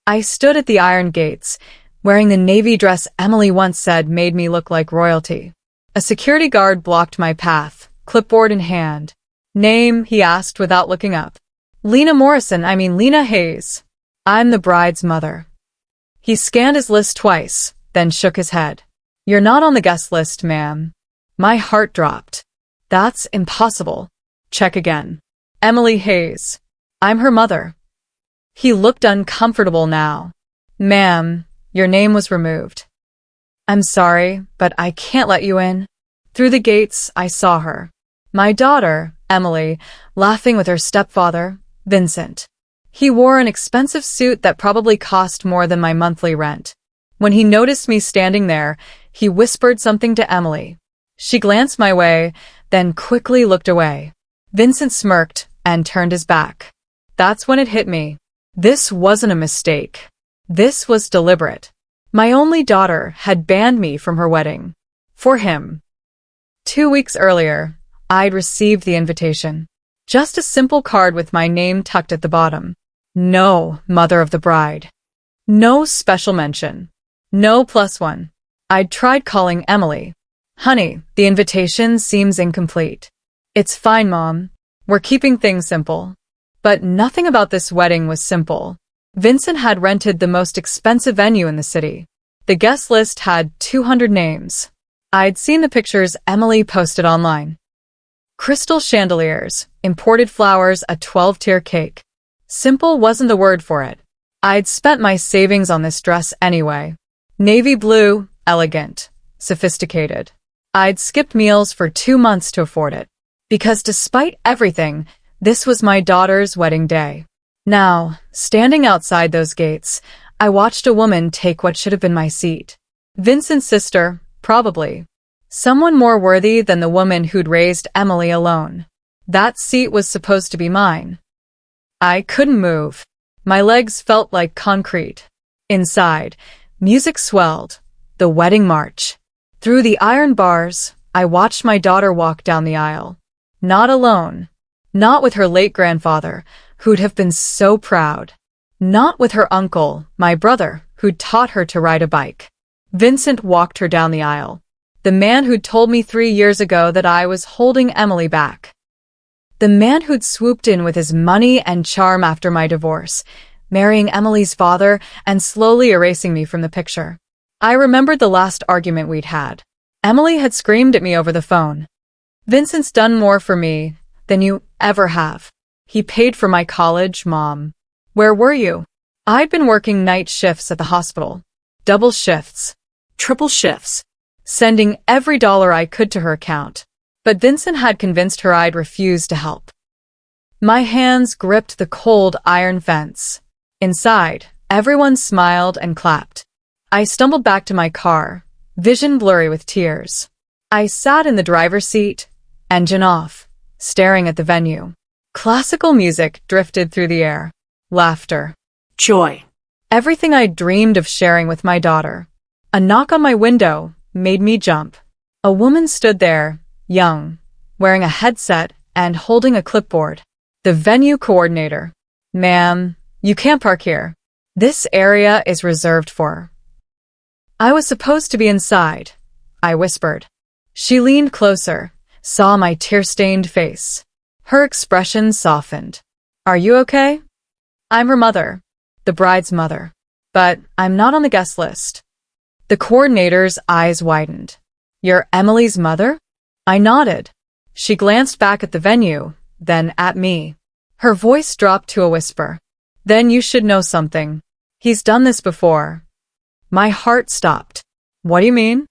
I stood at the iron gates, wearing the navy dress Emily once said made me look like royalty. A security guard blocked my path, clipboard in hand. "Name?" he asked without looking up. "Lena Lena Hayes. I'm the bride's mother." He scanned his list twice, then shook his head. "You're not on the guest list, ma'am." My heart dropped. "That's impossible." "Check again." "Emily Hayes. I'm her mother." He looked uncomfortable now. "Ma'am, your name was removed." "I'm sorry, but I can't let you in." Through the gates, I saw her. My daughter, Emily, laughing with her stepfather, Vincent. He wore an expensive suit that probably cost more than my monthly rent. When he noticed me standing there, he whispered something to Emily. She glanced my way, then quickly looked away. Vincent smirked and turned his back. That's when it hit me. This wasn't a mistake. This was deliberate. My only daughter had banned me from her wedding. For him. 2 weeks earlier, I'd received the invitation. Just a simple card with my name tucked at the bottom. No mother of the bride. No special mention. No +1. I'd tried calling Emily. "Honey, the invitation seems incomplete." "It's fine, Mom. We're keeping things simple." But nothing about this wedding was simple. Vincent had rented the most expensive venue in the city. The guest list had 200 names. I'd seen the pictures Emily posted online. Crystal chandeliers, imported flowers, a 12-tier cake. Simple wasn't the word for it. I'd spent my savings on this dress anyway. Navy blue, elegant, sophisticated. I'd skipped meals for 2 months to afford it. Because despite everything, this was my daughter's wedding day. Now, standing outside those gates, I watched a woman take what should have been my seat. Vincent's sister, probably. Someone more worthy than the woman who'd raised Emily alone. That seat was supposed to be mine. I couldn't move. My legs felt like concrete. Inside, music swelled. The wedding march. Through the iron bars, I watched my daughter walk down the aisle. Not alone. Not with her late grandfather, who'd have been so proud. Not with her uncle, my brother, who'd taught her to ride a bike. Vincent walked her down the aisle. The man who'd told me 3 years ago that I was holding Emily back. The man who'd swooped in with his money and charm after my divorce, marrying Emily's father and slowly erasing me from the picture. I remembered the last argument we'd had. Emily had screamed at me over the phone. "Vincent's done more for me than you ever have. He paid for my college, Mom. Where were you?" I'd been working night shifts at the hospital. Double shifts. Triple shifts. Sending every dollar I could to her account. But Vincent had convinced her I'd refuse to help. My hands gripped the cold iron fence. Inside, everyone smiled and clapped. I stumbled back to my car, vision blurry with tears. I sat in the driver's seat, engine off, staring at the venue. Classical music drifted through the air. Laughter. Joy. Everything I'd dreamed of sharing with my daughter. A knock on my window made me jump. A woman stood there, young, wearing a headset and holding a clipboard. The venue coordinator. "Ma'am, you can't park here. This area is reserved for." I was supposed to be inside, I whispered. She leaned closer, saw my tear-stained face. Her expression softened. "Are you okay?" "I'm her mother, the bride's mother. But I'm not on the guest list." The coordinator's eyes widened. "You're Emily's mother?" I nodded. She glanced back at the venue, then at me. Her voice dropped to a whisper. "Then you should know something. He's done this before." My heart stopped. "What do you mean?"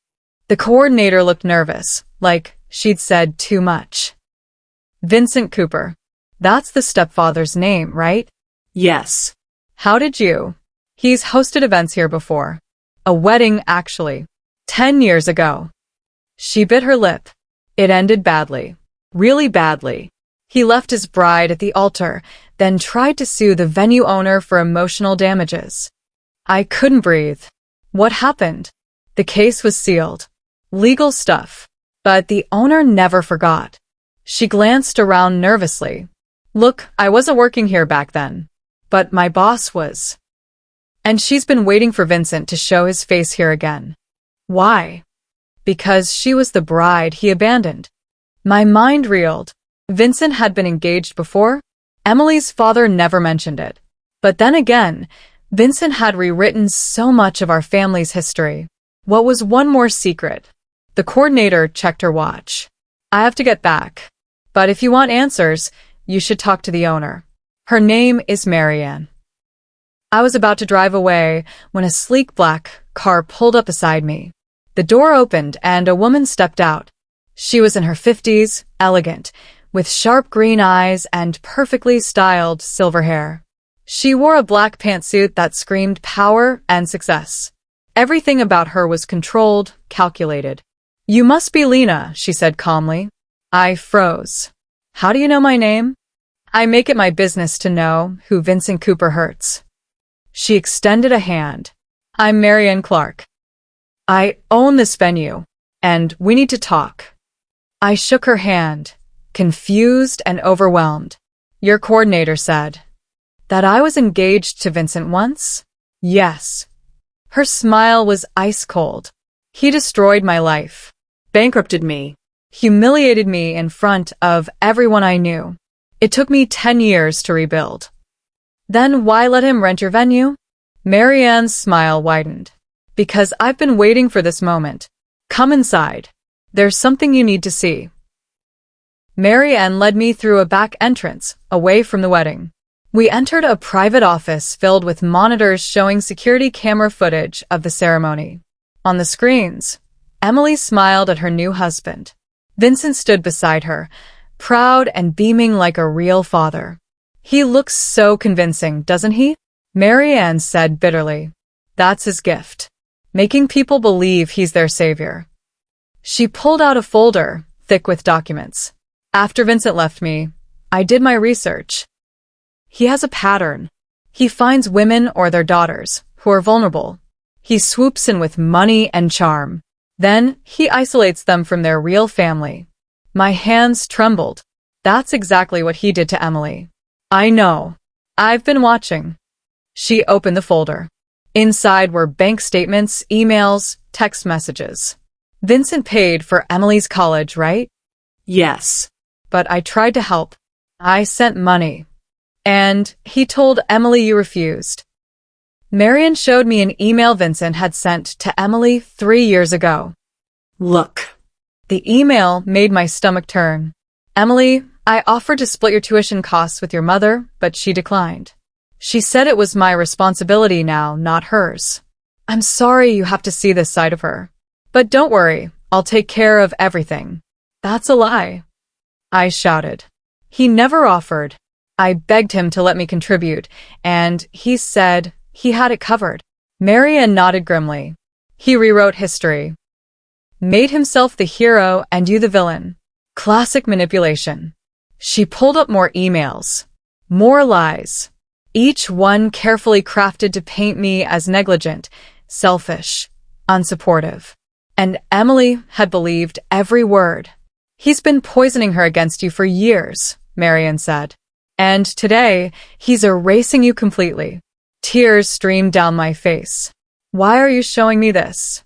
The coordinator looked nervous, like she'd said too much. "Vincent Cooper. That's the stepfather's name, right?" "Yes." "How did you?" "He's hosted events here before. A wedding, actually. 10 years ago." She bit her lip. It ended badly. Really badly. He left his bride at the altar, then tried to sue the venue owner for emotional damages. I couldn't breathe. What happened? The case was sealed. Legal stuff. But the owner never forgot. She glanced around nervously. "Look, I wasn't working here back then. But my boss was." And she's been waiting for Vincent to show his face here again. Why? Because she was the bride he abandoned. My mind reeled. Vincent had been engaged before. Emily's father never mentioned it. But then again, Vincent had rewritten so much of our family's history. What was one more secret? The coordinator checked her watch. I have to get back. But if you want answers, you should talk to the owner. Her name is Marianne. I was about to drive away when a sleek black car pulled up beside me. The door opened and a woman stepped out. She was in her 50s, elegant, with sharp green eyes and perfectly styled silver hair. She wore a black pantsuit that screamed power and success. Everything about her was controlled, calculated. You must be Lena, she said calmly. I froze. How do you know my name? I make it my business to know who Vincent Cooper hurts. She extended a hand. I'm Marianne Clark. I own this venue, and we need to talk. I shook her hand, confused and overwhelmed. Your coordinator said that I was engaged to Vincent once? Yes. Her smile was ice cold. He destroyed my life, bankrupted me, humiliated me in front of everyone I knew. It took me 10 years to rebuild. Then why let him rent your venue? Marianne's smile widened. Because I've been waiting for this moment. Come inside. There's something you need to see. Marianne led me through a back entrance, away from the wedding. We entered a private office filled with monitors showing security camera footage of the ceremony. On the screens, Emily smiled at her new husband. Vincent stood beside her, proud and beaming like a real father. He looks so convincing, doesn't he? Marianne said bitterly. That's his gift. Making people believe he's their savior. She pulled out a folder, thick with documents. After Vincent left me, I did my research. He has a pattern. He finds women or their daughters, who are vulnerable. He swoops in with money and charm. Then, he isolates them from their real family. My hands trembled. That's exactly what he did to Emily. I know. I've been watching. She opened the folder. Inside were bank statements, emails, text messages. Vincent paid for Emily's college, right? Yes. But I tried to help. I sent money. And he told Emily you refused. Marianne showed me an email Vincent had sent to Emily 3 years ago. Look. The email made my stomach turn. Emily, I offered to split your tuition costs with your mother, but she declined. She said it was my responsibility now, not hers. I'm sorry you have to see this side of her. But don't worry, I'll take care of everything. That's a lie. I shouted. He never offered. I begged him to let me contribute, and he said he had it covered. Marianne nodded grimly. He rewrote history. Made himself the hero and you the villain. Classic manipulation. She pulled up more emails. More lies. Each one carefully crafted to paint me as negligent, selfish, unsupportive. And Emily had believed every word. He's been poisoning her against you for years, Marianne said. And today, he's erasing you completely. Tears streamed down my face. Why are you showing me this?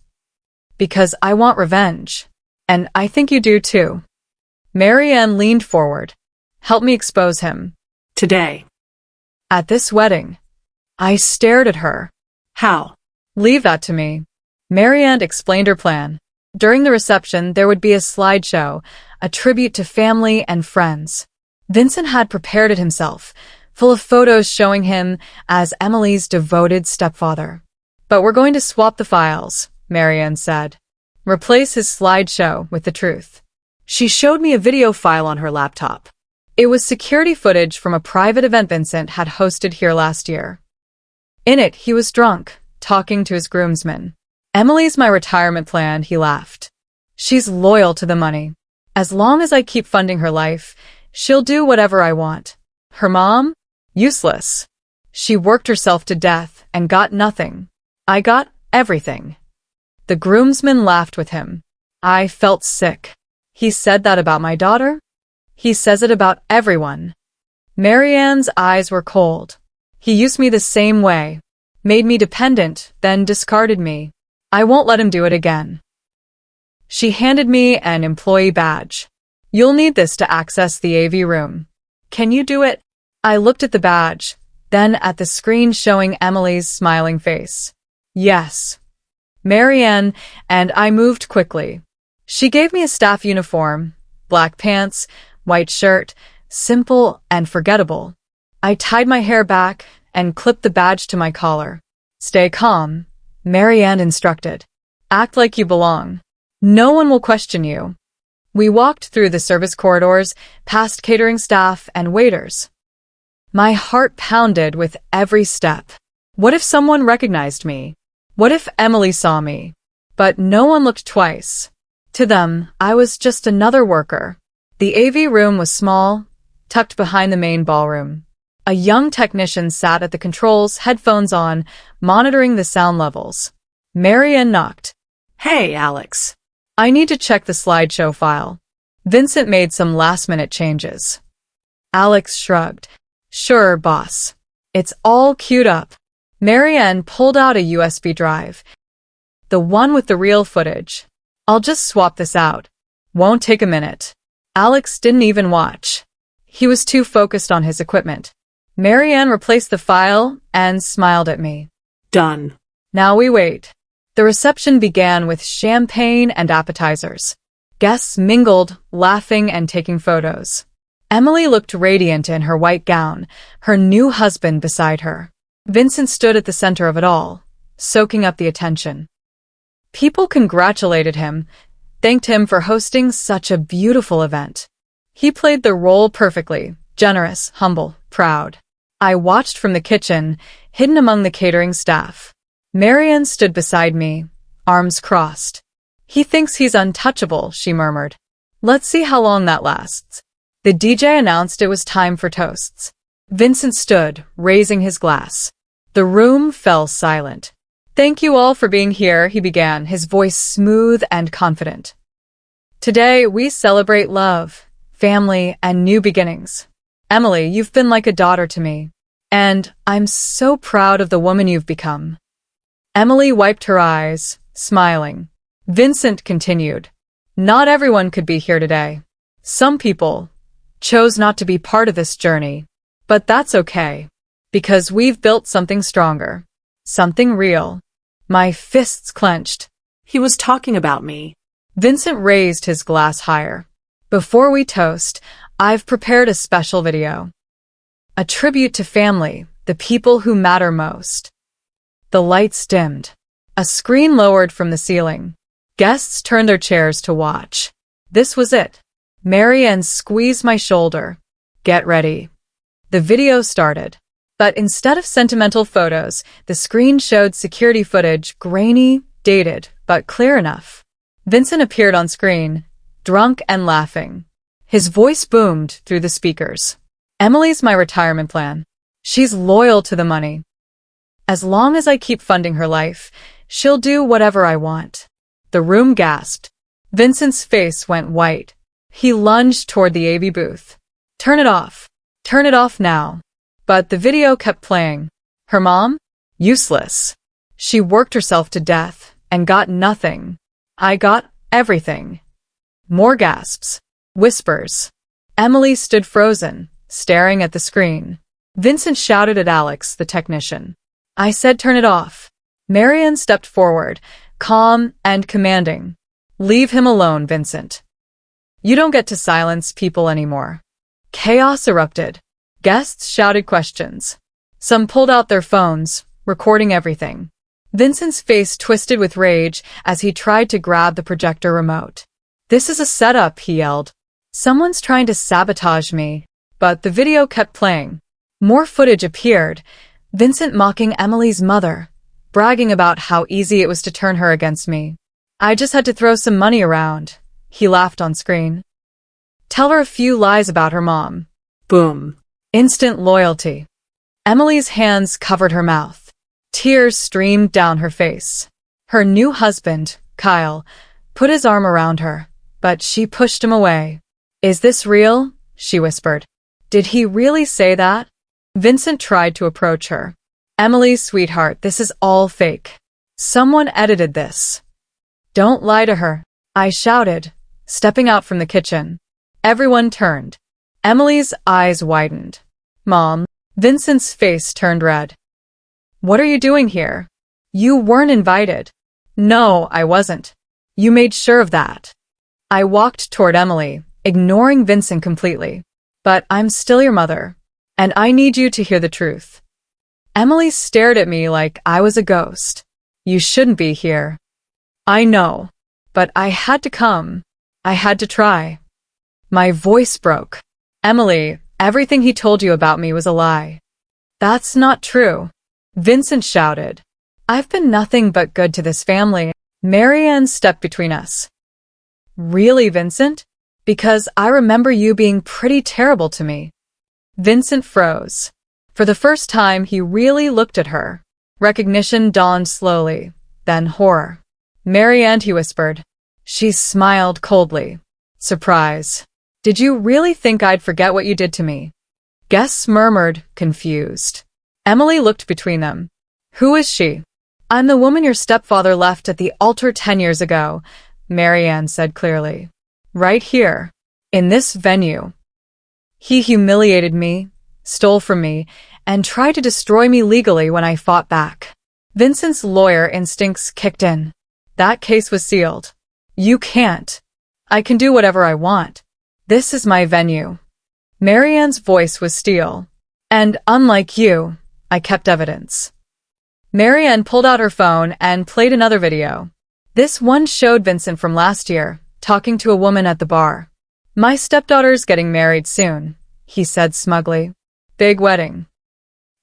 Because I want revenge. And I think you do too. Marianne leaned forward. Help me expose him. Today. At this wedding. I stared at her. How? Leave that to me. Marianne explained her plan. During the reception, there would be a slideshow, a tribute to family and friends. Vincent had prepared it himself, full of photos showing him as Emily's devoted stepfather. But we're going to swap the files, Marianne said. Replace his slideshow with the truth. She showed me a video file on her laptop. It was security footage from a private event Vincent had hosted here last year. In it, he was drunk, talking to his groomsmen. Emily's my retirement plan, he laughed. She's loyal to the money. As long as I keep funding her life, she'll do whatever I want. Her mom? Useless. She worked herself to death and got nothing. I got everything. The groomsmen laughed with him. I felt sick. He said that about my daughter? He says it about everyone. Marianne's eyes were cold. He used me the same way. made me dependent, then discarded me. I won't let him do it again. She handed me an employee badge. You'll need this to access the AV room. Can you do it? I looked at the badge, then at the screen showing Emily's smiling face. Yes. Marianne and I moved quickly. She gave me a staff uniform, black pants, white shirt, simple and forgettable. I tied my hair back and clipped the badge to my collar. Stay calm, Marianne instructed. Act like you belong. No one will question you. We walked through the service corridors, past catering staff and waiters. My heart pounded with every step. What if someone recognized me? What if Emily saw me? But no one looked twice. To them, I was just another worker. The AV room was small, tucked behind the main ballroom. A young technician sat at the controls, headphones on, monitoring the sound levels. Marianne knocked. Hey, Alex. I need to check the slideshow file. Vincent made some last-minute changes. Alex shrugged. Sure, boss. It's all queued up. Marianne pulled out a USB drive. The one with the real footage. I'll just swap this out. Won't take a minute. Alex didn't even watch. He was too focused on his equipment. Marianne replaced the file and smiled at me. Done. Now we wait. The reception began with champagne and appetizers. Guests mingled, laughing and taking photos. Emily looked radiant in her white gown, her new husband beside her. Vincent stood at the center of it all, soaking up the attention. People congratulated him, thanked him for hosting such a beautiful event. He played the role perfectly, generous, humble, proud. I watched from the kitchen, hidden among the catering staff. Marianne stood beside me, arms crossed. He thinks he's untouchable, she murmured. Let's see how long that lasts. The DJ announced it was time for toasts. Vincent stood, raising his glass. The room fell silent. Thank you all for being here, he began, his voice smooth and confident. Today, we celebrate love, family, and new beginnings. Emily, you've been like a daughter to me. And I'm so proud of the woman you've become. Emily wiped her eyes, smiling. Vincent continued. Not everyone could be here today. Some people chose not to be part of this journey. But that's okay. Because we've built something stronger. Something real. My fists clenched. He was talking about me. Vincent raised his glass higher. Before we toast, I've prepared a special video. A tribute to family, the people who matter most. The lights dimmed. A screen lowered from the ceiling. Guests turned their chairs to watch. This was it. Marianne squeezed my shoulder. Get ready. The video started. But instead of sentimental photos, the screen showed security footage, grainy, dated, but clear enough. Vincent appeared on screen, drunk and laughing. His voice boomed through the speakers. Emily's my retirement plan. She's loyal to the money. As long as I keep funding her life, she'll do whatever I want. The room gasped. Vincent's face went white. He lunged toward the AV booth. Turn it off. Turn it off now. But the video kept playing. Her mom? Useless. She worked herself to death and got nothing. I got everything. More gasps. Whispers. Emily stood frozen, staring at the screen. Vincent shouted at Alex, the technician. I said turn it off. Marianne stepped forward, calm and commanding. Leave him alone, Vincent. You don't get to silence people anymore. Chaos erupted. Guests shouted questions. Some pulled out their phones, recording everything. Vincent's face twisted with rage as he tried to grab the projector remote. This is a setup, he yelled. Someone's trying to sabotage me. But the video kept playing. More footage appeared. Vincent mocking Emily's mother, bragging about how easy it was to turn her against me. I just had to throw some money around. He laughed on screen. Tell her a few lies about her mom. Boom. Instant loyalty. Emily's hands covered her mouth. Tears streamed down her face. Her new husband, Kyle, put his arm around her, but she pushed him away. Is this real? She whispered. Did he really say that? Vincent tried to approach her. Emily, sweetheart, this is all fake. Someone edited this. Don't lie to her, I shouted, stepping out from the kitchen. Everyone turned. Emily's eyes widened. Mom. Vincent's face turned red. What are you doing here? You weren't invited. No, I wasn't. You made sure of that. I walked toward Emily, ignoring Vincent completely. But I'm still your mother, and I need you to hear the truth. Emily stared at me like I was a ghost. You shouldn't be here. I know, but I had to come. I had to try. My voice broke. Emily, everything he told you about me was a lie. That's not true. Vincent shouted. I've been nothing but good to this family. Marianne stepped between us. Really, Vincent? Because I remember you being pretty terrible to me. Vincent froze. For the first time, he really looked at her. Recognition dawned slowly, then horror. Marianne, he whispered. She smiled coldly. Surprise. Did you really think I'd forget what you did to me? Guests murmured, confused. Emily looked between them. Who is she? I'm the woman your stepfather left at the altar 10 years ago, Marianne said clearly. Right here, in this venue. He humiliated me, stole from me, and tried to destroy me legally when I fought back. Vincent's lawyer instincts kicked in. That case was sealed. You can't. I can do whatever I want. This is my venue. Marianne's voice was steel. And unlike you, I kept evidence. Marianne pulled out her phone and played another video. This one showed Vincent from last year, talking to a woman at the bar. My stepdaughter's getting married soon, he said smugly. Big wedding.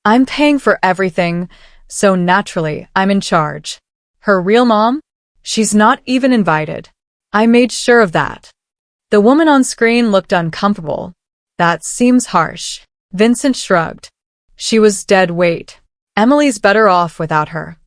I'm paying for everything, so naturally, I'm in charge. Her real mom? She's not even invited. I made sure of that. The woman on screen looked uncomfortable. That seems harsh. Vincent shrugged. She was dead weight. Emily's better off without her.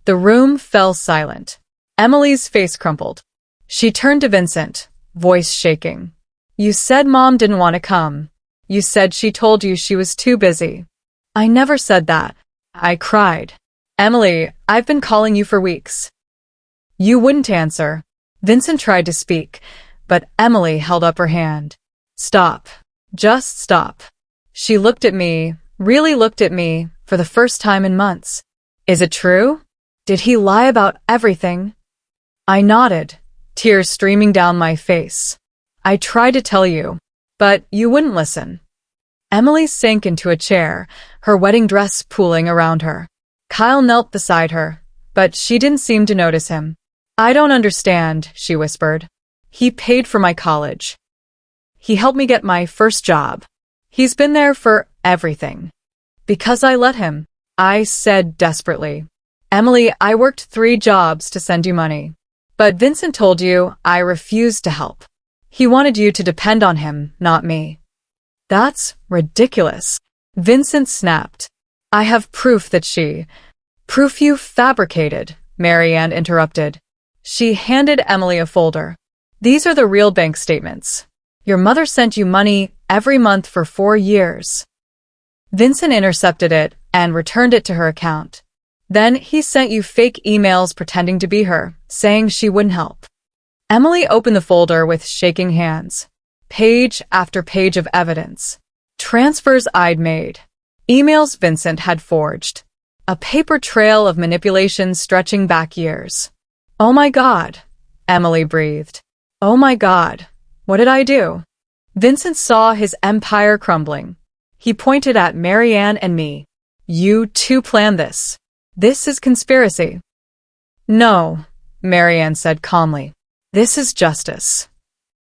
The room fell silent. Emily's face crumpled. She turned to Vincent, voice shaking. You said Mom didn't want to come. You said she told you she was too busy. I never said that. I cried. Emily, I've been calling you for weeks. You wouldn't answer. Vincent tried to speak, but Emily held up her hand. Stop. Just stop. She looked at me, really looked at me, for the first time in months. Is it true? Did he lie about everything? I nodded, tears streaming down my face. I tried to tell you, but you wouldn't listen. Emily sank into a chair, her wedding dress pooling around her. Kyle knelt beside her, but she didn't seem to notice him. I don't understand, she whispered. He paid for my college. He helped me get my first job. He's been there for everything. Because I let him, I said desperately. Emily, I worked 3 jobs to send you money. But Vincent told you I refused to help. He wanted you to depend on him, not me. That's ridiculous. Vincent snapped. I have proof that Proof you fabricated, Marianne interrupted. She handed Emily a folder. These are the real bank statements. Your mother sent you money every month for 4 years. Vincent intercepted it and returned it to her account. Then he sent you fake emails pretending to be her, saying she wouldn't help. Emily opened the folder with shaking hands. Page after page of evidence. Transfers I'd made. Emails Vincent had forged. A paper trail of manipulation stretching back years. Oh my God, Emily breathed. Oh my God, what did I do? Vincent saw his empire crumbling. He pointed at Marianne and me. You two planned this. This is conspiracy. No, Marianne said calmly. This is justice.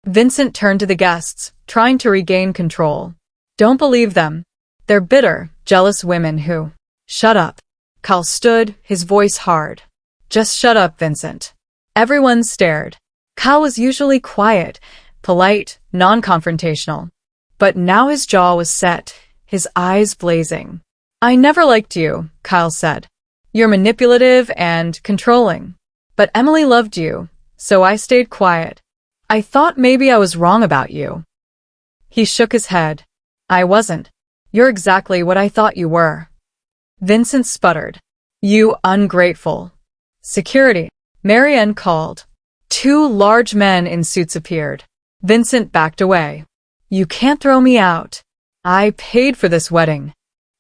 Vincent turned to the guests, trying to regain control. Don't believe them. They're bitter, jealous women who... Shut up. Kyle stood, his voice hard. Just shut up, Vincent. Everyone stared. Kyle was usually quiet, polite, non-confrontational. But now his jaw was set, his eyes blazing. I never liked you, Kyle said. You're manipulative and controlling. But Emily loved you, so I stayed quiet. I thought maybe I was wrong about you. He shook his head. I wasn't. You're exactly what I thought you were. Vincent sputtered. You ungrateful. Security. Marianne called. Two large men in suits appeared. Vincent backed away. You can't throw me out. I paid for this wedding.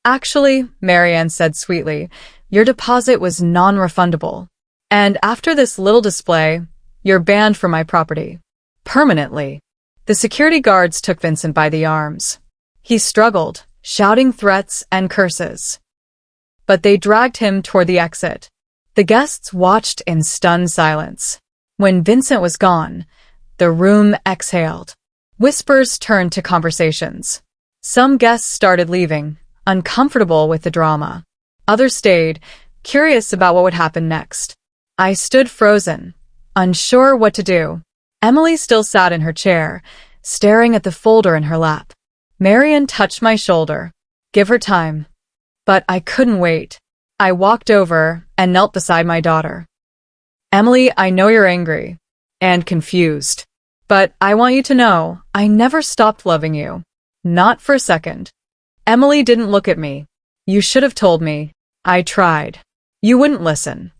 Actually, Marianne said sweetly, your deposit was non-refundable. And after this little display, you're banned from my property. Permanently. The security guards took Vincent by the arms. He struggled, shouting threats and curses. But they dragged him toward the exit. The guests watched in stunned silence. When Vincent was gone, the room exhaled. Whispers turned to conversations. Some guests started leaving, uncomfortable with the drama. Others stayed, curious about what would happen next. I stood frozen, unsure what to do. Emily still sat in her chair, staring at the folder in her lap. Marianne touched my shoulder. Give her time. But I couldn't wait. I walked over and knelt beside my daughter. Emily, I know you're angry and confused, but I want you to know I never stopped loving you. Not for a second. Emily didn't look at me. You should have told me. I tried. You wouldn't listen.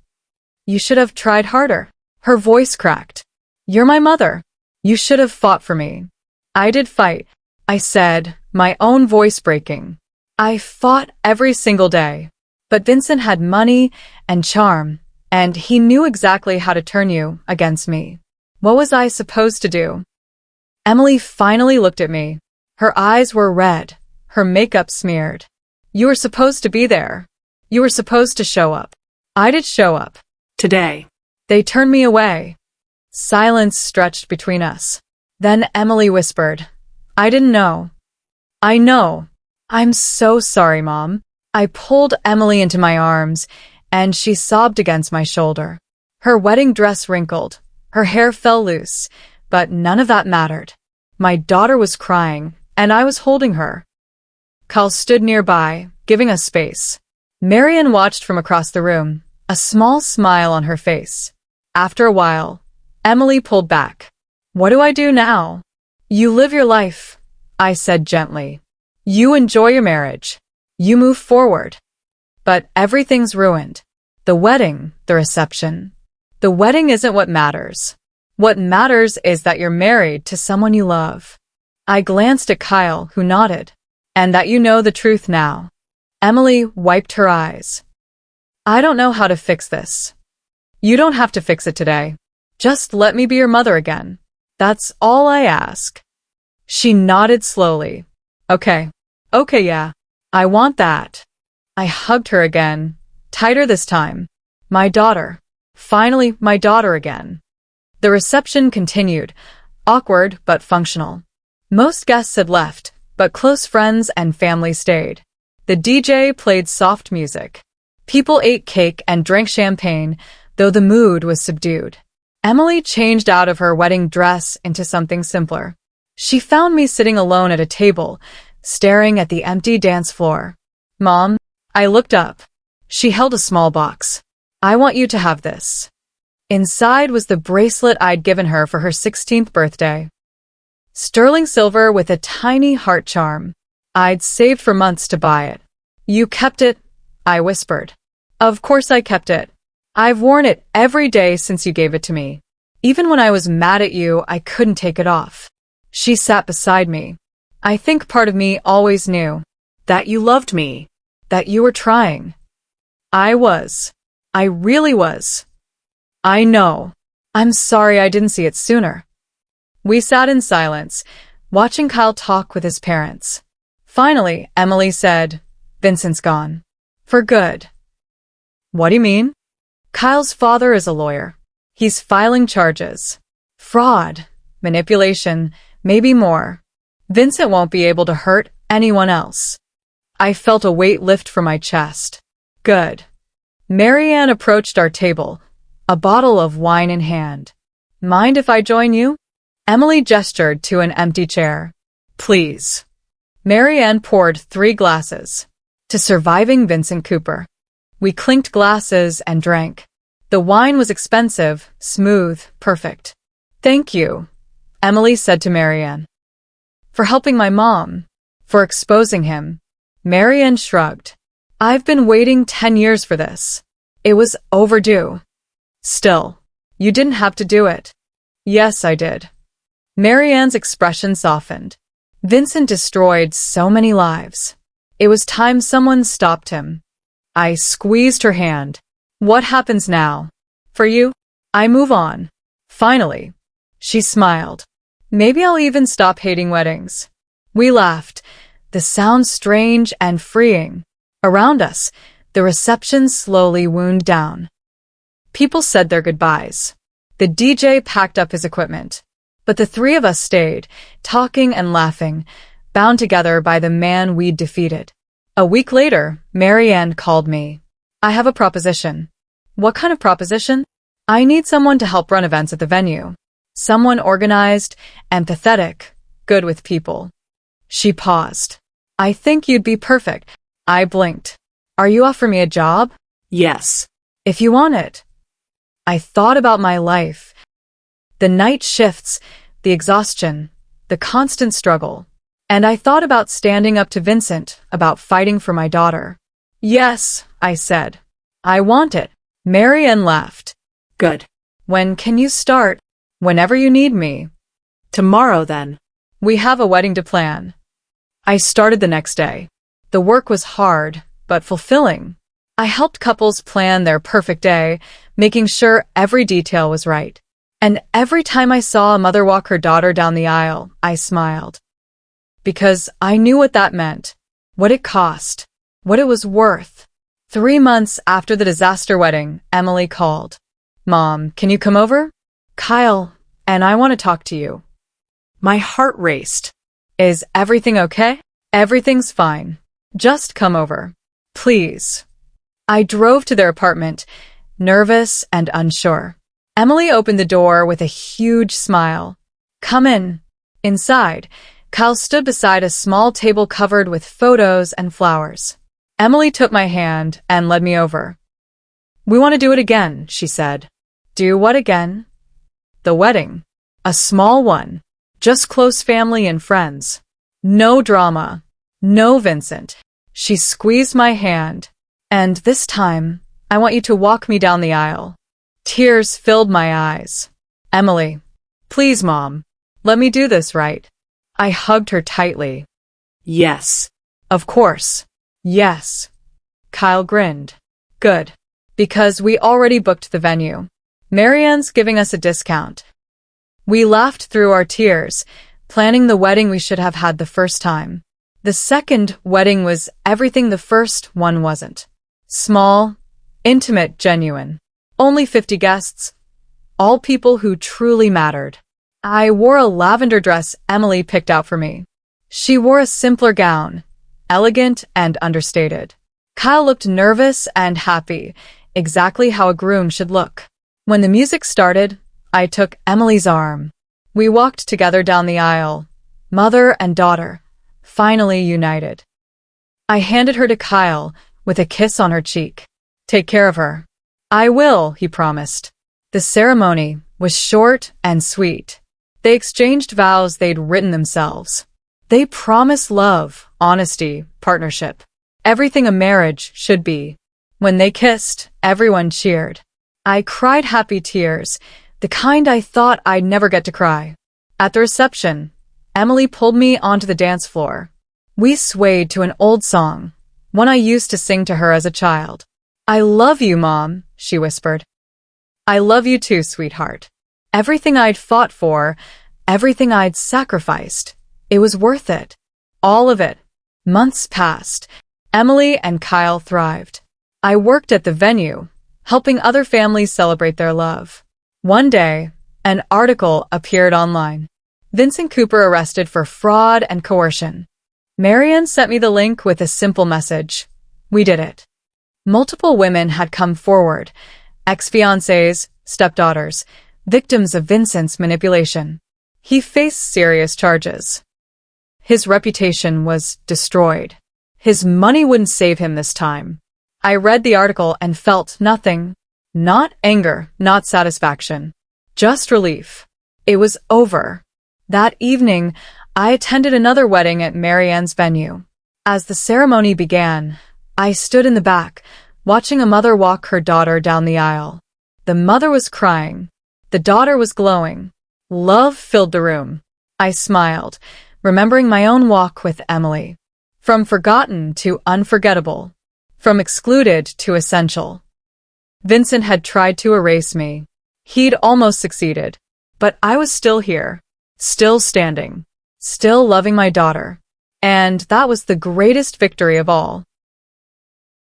You should have tried harder. Her voice cracked. You're my mother. You should have fought for me. I did fight, I said, my own voice breaking. I fought every single day. But Vincent had money and charm, and he knew exactly how to turn you against me. What was I supposed to do? Emily finally looked at me. Her eyes were red, her makeup smeared. You were supposed to be there. You were supposed to show up. I did show up. Today. They turned me away. Silence stretched between us. Then Emily whispered, I didn't know. I know. I'm so sorry, Mom. I pulled Emily into my arms, and she sobbed against my shoulder. Her wedding dress wrinkled. Her hair fell loose, but none of that mattered. My daughter was crying, and I was holding her. Kyle stood nearby, giving us space. Marianne watched from across the room, a small smile on her face. After a while, Emily pulled back. What do I do now? You live your life, I said gently. You enjoy your marriage. You move forward. But everything's ruined. The wedding, the reception. The wedding isn't what matters. What matters is that you're married to someone you love. I glanced at Kyle, who nodded. And that you know the truth now. Emily wiped her eyes. I don't know how to fix this. You don't have to fix it today. Just let me be your mother again. That's all I ask. She nodded slowly. Okay, yeah. I want that. I hugged her again, tighter this time. My daughter. Finally, my daughter again. The reception continued, awkward but functional. Most guests had left, but close friends and family stayed. The DJ played soft music. People ate cake and drank champagne, though the mood was subdued. Emily changed out of her wedding dress into something simpler. She found me sitting alone at a table, staring at the empty dance floor. Mom, I looked up. She held a small box. I want you to have this. Inside was the bracelet I'd given her for her 16th birthday. Sterling silver with a tiny heart charm. I'd saved for months to buy it. You kept it? I whispered. Of course I kept it. I've worn it every day since you gave it to me. Even when I was mad at you, I couldn't take it off. She sat beside me. I think part of me always knew That you loved me. that you were trying. I was. I really was. I know. I'm sorry I didn't see it sooner. We sat in silence, watching Kyle talk with his parents. Finally, Emily said, Vincent's gone. For good. What do you mean? Kyle's father is a lawyer. He's filing charges. Fraud, manipulation, maybe more. Vincent won't be able to hurt anyone else. I felt a weight lift from my chest. Good. Marianne approached our table, a bottle of wine in hand. Mind if I join you? Emily gestured to an empty chair. Please. Marianne poured 3 glasses. To surviving Vincent Cooper. We clinked glasses and drank. The wine was expensive, smooth, perfect. Thank you, Emily said to Marianne. For helping my mom. For exposing him. Marianne shrugged. I've been waiting 10 years for this. It was overdue. Still, you didn't have to do it. Yes, I did. Marianne's expression softened. Vincent destroyed so many lives. It was time someone stopped him. I squeezed her hand. What happens now? For you? I move on. Finally. She smiled. Maybe I'll even stop hating weddings. We laughed. The sound strange and freeing. Around us, the reception slowly wound down. People said their goodbyes. The DJ packed up his equipment. But the three of us stayed, talking and laughing, bound together by the man we'd defeated. A week later, Marianne called me. I have a proposition. What kind of proposition? I need someone to help run events at the venue. Someone organized, empathetic, good with people. She paused. I think you'd be perfect. I blinked. Are you offering me a job? Yes. If you want it. I thought about my life. The night shifts, the exhaustion, the constant struggle. And I thought about standing up to Vincent, about fighting for my daughter. Yes, I said. I want it. Marianne laughed. Good. When can you start? Whenever you need me. Tomorrow, then. We have a wedding to plan. I started the next day. The work was hard, but fulfilling. I helped couples plan their perfect day, making sure every detail was right. And every time I saw a mother walk her daughter down the aisle, I smiled. Because I knew what that meant, what it cost, what it was worth. 3 months after the disaster wedding, Emily called. Mom, can you come over? Kyle, and I want to talk to you. My heart raced. Is everything okay? Everything's fine. Just come over. Please. I drove to their apartment, nervous and unsure. Emily opened the door with a huge smile. Come in. Inside, Kyle stood beside a small table covered with photos and flowers. Emily took my hand and led me over. We want to do it again, she said. Do what again? The wedding. A small one. Just close family and friends. No drama. No Vincent. She squeezed my hand. And this time, I want you to walk me down the aisle. Tears filled my eyes. Emily, please, Mom, let me do this right. I hugged her tightly. Yes. Of course. Yes. Kyle grinned. Good. Because we already booked the venue. Marianne's giving us a discount. We laughed through our tears, planning the wedding we should have had the first time. The second wedding was everything the first one wasn't. Small, intimate, genuine. Only 50 guests. All people who truly mattered. I wore a lavender dress Emily picked out for me. She wore a simpler gown, elegant and understated. Kyle looked nervous and happy, exactly how a groom should look. When the music started, I took Emily's arm. We walked together down the aisle, mother and daughter, finally united. I handed her to Kyle with a kiss on her cheek. Take care of her. I will, he promised. The ceremony was short and sweet. They exchanged vows they'd written themselves. They promised love, honesty, partnership. Everything a marriage should be. When they kissed, everyone cheered. I cried happy tears, the kind I thought I'd never get to cry. At the reception, Emily pulled me onto the dance floor. We swayed to an old song, one I used to sing to her as a child. I love you, Mom, she whispered. I love you too, sweetheart. Everything I'd fought for, everything I'd sacrificed, it was worth it. All of it. Months passed. Emily and Kyle thrived. I worked at the venue, helping other families celebrate their love. One day, an article appeared online. Vincent Cooper arrested for fraud and coercion. Marianne sent me the link with a simple message. We did it. Multiple women had come forward, ex-fiancés, stepdaughters, victims of Vincent's manipulation. He faced serious charges. His reputation was destroyed. His money wouldn't save him this time. I read the article and felt nothing. Not anger, not satisfaction. Just relief. It was over. That evening, I attended another wedding at Marianne's venue. As the ceremony began, I stood in the back, watching a mother walk her daughter down the aisle. The mother was crying. The daughter was glowing. Love filled the room. I smiled, remembering my own walk with Emily. From forgotten to unforgettable. From excluded to essential. Vincent had tried to erase me. He'd almost succeeded. But I was still here. Still standing. Still loving my daughter. And that was the greatest victory of all.